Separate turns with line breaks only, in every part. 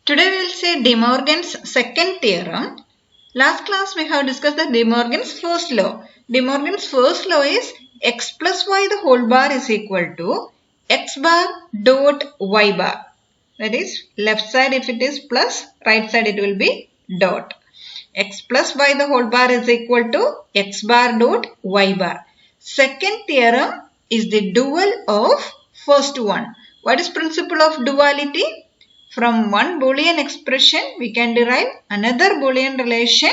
Today we will see De Morgan's second theorem. Last class we have discussed the De Morgan's first law. De Morgan's first law is x plus y the whole bar is equal to x bar dot y bar. That is left side if it is plus, right side it will be dot. X plus y the whole bar is equal to x bar dot y bar. Second theorem is the dual of first one. What is principle of duality? From one Boolean expression, we can derive another Boolean relation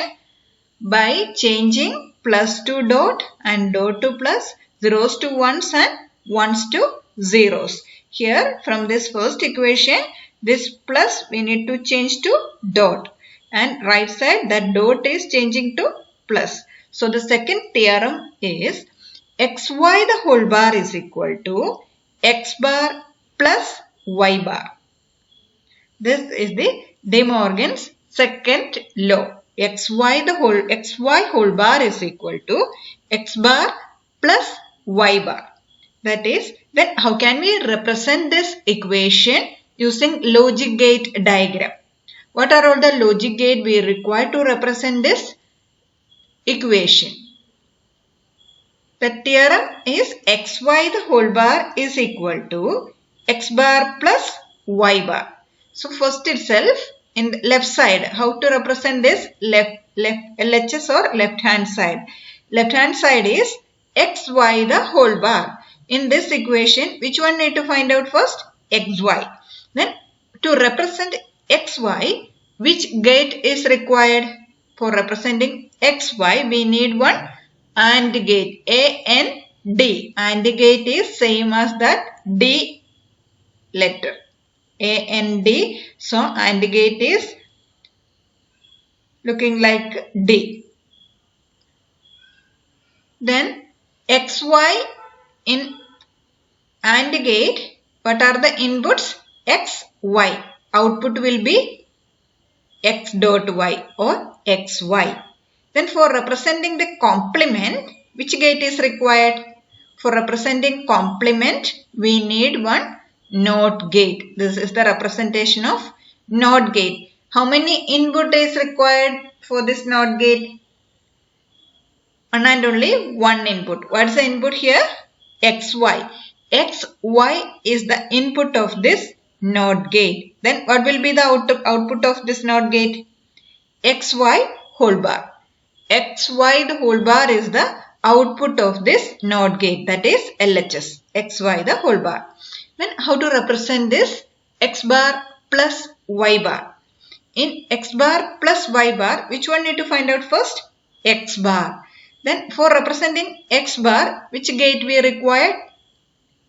by changing plus to dot and dot to plus, zeros to ones and ones to zeros. Here, from this first equation, this plus we need to change to dot. And right side, that dot is changing to plus. So, the second theorem is xy the whole bar is equal to x bar plus y bar. This is the De Morgan's second law. xy whole bar is equal to x bar plus y bar. That is, then how can we represent this equation using logic gate diagram? What are all the logic gate we require to represent this equation? The theorem is xy the whole bar is equal to x bar plus y bar. So first itself, in the left side, how to represent this? LHS or left hand side. Left hand side is xy the whole bar. In this equation, which one need to find out first? Xy. Then to represent xy, which gate is required? For representing xy, we need one AND gate. AND. AND gate is same as that D letter. AND. So, AND gate is looking like D. Then, XY in AND gate, what are the inputs? X, Y. Output will be X dot Y or XY. Then, for representing the complement, which gate is required? For representing complement, we need one NOT gate. This is the representation of NOT gate. How many input is required for this NOT gate? One and only one input. What is the input here? XY. XY is the input of this NOT gate. Then what will be the output of this NOT gate? XY whole bar. XY the whole bar is the output of this NOT gate, that is LHS. XY the whole bar. Then how to represent this? X bar plus Y bar. In X bar plus Y bar, which one need to find out first? X bar. Then for representing X bar, which gate we required?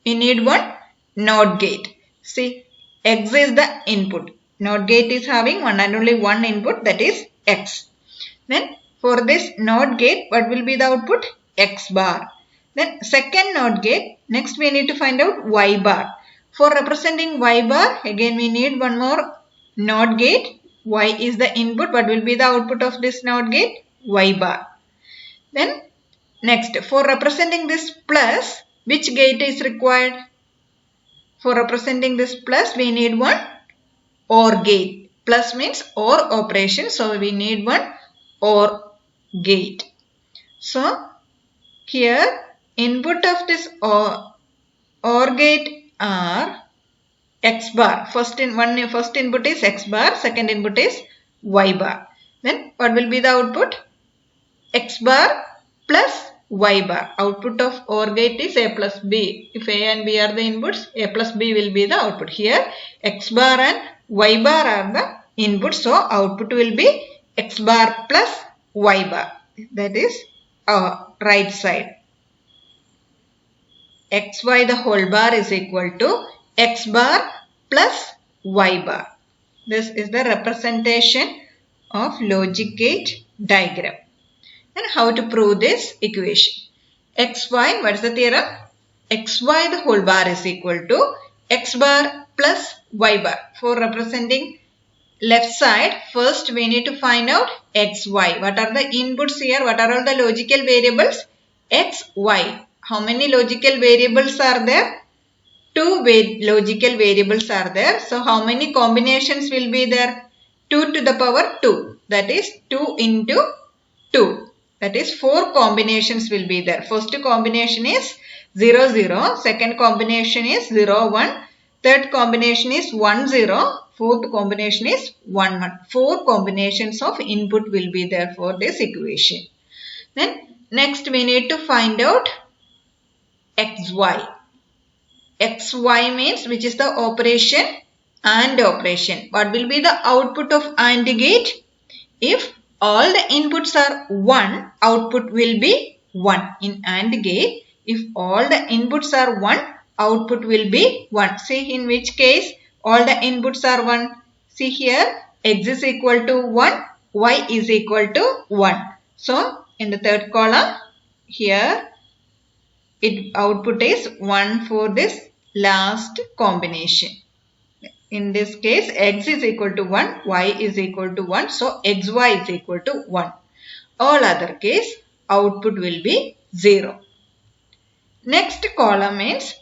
We need one NOT gate. See, X is the input. NOT gate is having one and only one input, that is X. Then for this NOT gate, what will be the output? X bar. Then second NOT gate, next we need to find out Y bar. For representing Y bar, again we need one more NOT gate. Y is the input. What will be the output of this NOT gate? Y bar. Then next, for representing this plus, which gate is required? For representing this plus, we need one OR gate. Plus means OR operation. So we need one OR gate. So here input of this OR gate are X bar. First input is X bar, second input is Y bar. Then what will be the output? X bar plus Y bar. Output of OR gate is A plus B. If A and B are the inputs, A plus B will be the output. Here X bar and Y bar are the inputs. So output will be X bar plus Y bar. That is right side. XY the whole bar is equal to X bar plus Y bar. This is the representation of logic gate diagram. And how to prove this equation? XY, what is the theorem? XY the whole bar is equal to X bar plus Y bar. For representing left side, first we need to find out XY. What are the inputs here? What are all the logical variables? XY. How many logical variables are there? two logical variables are there. So how many combinations will be there? 2 to the power 2. That is 2 into 2. That is 4 combinations will be there. First combination is 0, 0. Second combination is 0, 1. Third combination is 1, 0. Fourth combination is 1, 1. 4 combinations of input will be there for this equation. Then next we need to find out xy. xy means which is the operation and operation. What will be the output of AND gate? If all the inputs are 1, output will be 1. In AND gate, if all the inputs are 1, output will be 1. See in which case all the inputs are 1. See here x is equal to 1, y is equal to 1. So in the third column here output is 1 for this last combination. In this case x is equal to 1, y is equal to 1. So xy is equal to 1. All other case output will be 0. Next column means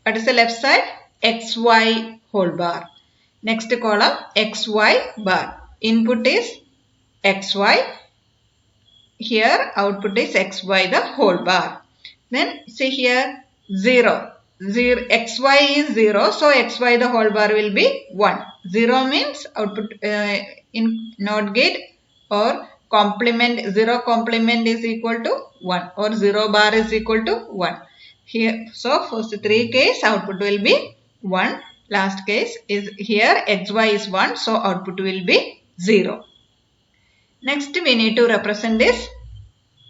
what is the left side? xy whole bar. Next column xy bar. Input is xy. Here output is xy the whole bar. Then see here 0. Xy is 0. So xy the whole bar will be 1. 0 means output in NOT gate or complement. 0 complement is equal to 1 or 0 bar is equal to 1. Here, so first 3 case output will be 1. Last case is here xy is 1. So output will be 0. Next we need to represent this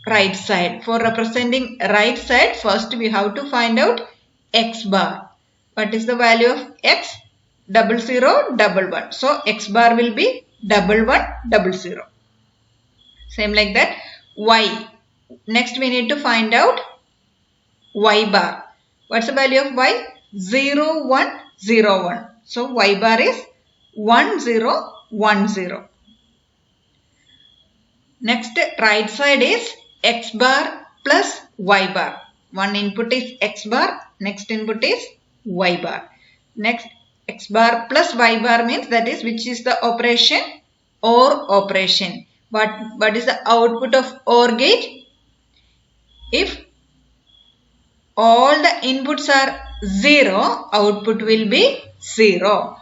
right side. For representing right side, first we have to find out x bar. What is the value of x? 0, 0, 1, 1. So x bar will be 1, 1, 0. Same like that. Y. Next we need to find out y bar. What's the value of y? 0, 1, 0, 1. So y bar is 1, 0, 1, 0. Next right side is x bar plus y bar. One input is x bar, next input is y bar. Next x bar plus y bar means that is which is the operation? OR operation. What is the output of OR gate? If all the inputs are 0, output will be 0.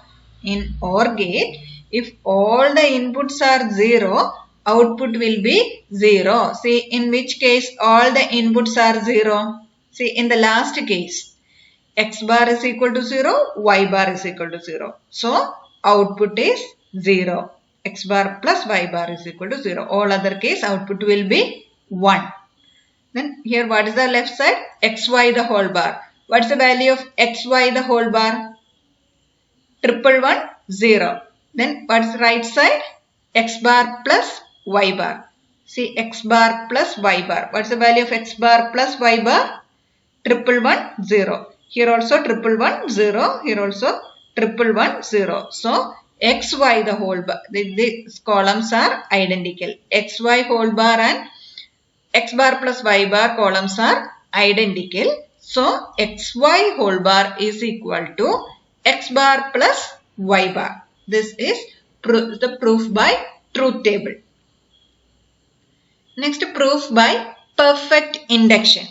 In OR gate, if all the inputs are 0, output will be 0. See in which case all the inputs are 0. See in the last case x bar is equal to 0, y bar is equal to 0. So output is 0. X bar plus y bar is equal to 0. All other case output will be 1. Then here what is the left side? xy the whole bar. What is the value of xy the whole bar? 111, 0. Then what is the right side? X bar plus y bar. See x bar plus y bar. What is the value of x bar plus y bar? 111, 0. Here also 111, 0. Here also 111, 0. So xy the whole bar. These columns are identical. Xy whole bar and x bar plus y bar columns are identical. So xy whole bar is equal to x bar plus y bar. This is the proof by truth table. Next, proof by perfect induction.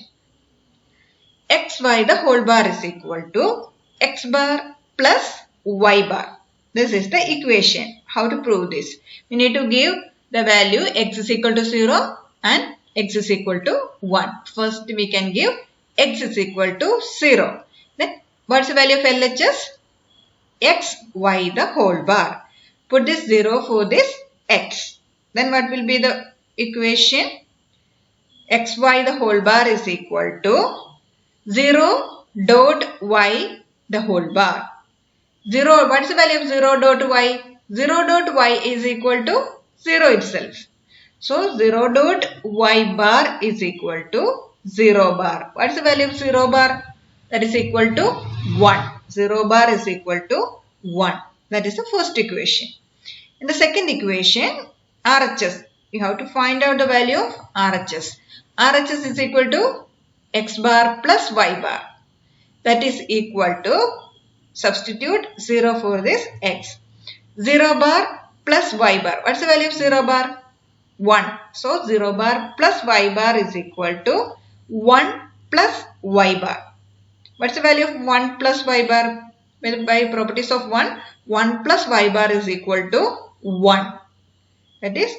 xy the whole bar is equal to x bar plus y bar. This is the equation. How to prove this? We need to give the value x is equal to 0 and x is equal to 1. First we can give x is equal to 0. Then what is the value of LHS? X, y the whole bar. Put this 0 for this x. Then what will be the equation? xy the whole bar is equal to 0 dot y the whole bar. 0, what is the value of 0 dot y? 0 dot y is equal to 0 itself. So 0 dot y bar is equal to 0 bar. What is the value of 0 bar? That is equal to 1. 0 bar is equal to 1. That is the first equation. In the second equation, RHS. You have to find out the value of RHS. RHS is equal to x bar plus y bar. that is equal to, substitute 0 for this x. 0 bar plus y bar. What's the value of 0 bar? 1. So 0 bar plus y bar is equal to 1 plus y bar. What's the value of 1 plus y bar? Well, by properties of 1, 1 plus y bar is equal to 1. That is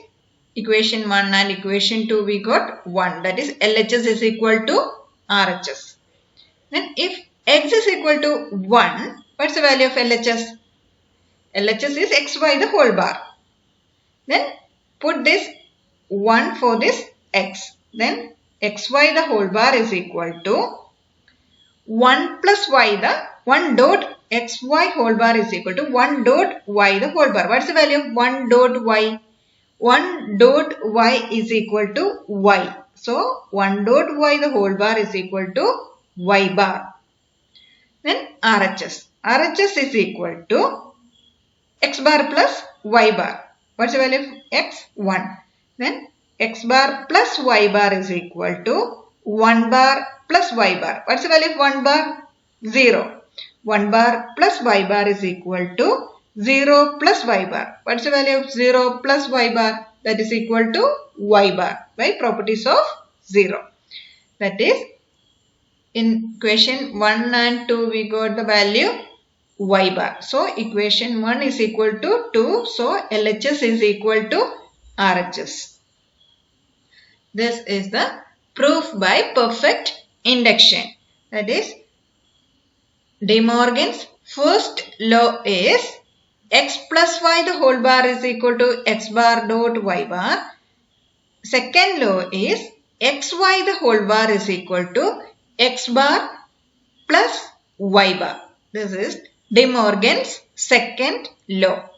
equation 1 and equation 2 we got 1. That is LHS is equal to RHS. Then if x is equal to 1, what's the value of LHS? LHS is xy the whole bar. Then put this 1 for this x. Then xy the whole bar is equal to 1 plus y the 1 dot xy whole bar is equal to 1 dot y the whole bar. What is the value of 1 dot y? 1 dot y is equal to y. So 1 dot y the whole bar is equal to y bar. Then RHS. RHS is equal to x bar plus y bar. What's the value of x? 1. Then x bar plus y bar is equal to 1 bar plus y bar. What's the value of 1 bar? 0. 1 bar plus y bar is equal to 0 plus y bar. What's the value of 0 plus y bar? That is equal to y bar by properties of 0. That is, in equation 1 and 2 we got the value y bar. So equation 1 is equal to 2. So LHS is equal to RHS. This is the proof by perfect induction. That is, De Morgan's first law is x plus y the whole bar is equal to x bar dot y bar. Second law is xy the whole bar is equal to x bar plus y bar. This is De Morgan's second law.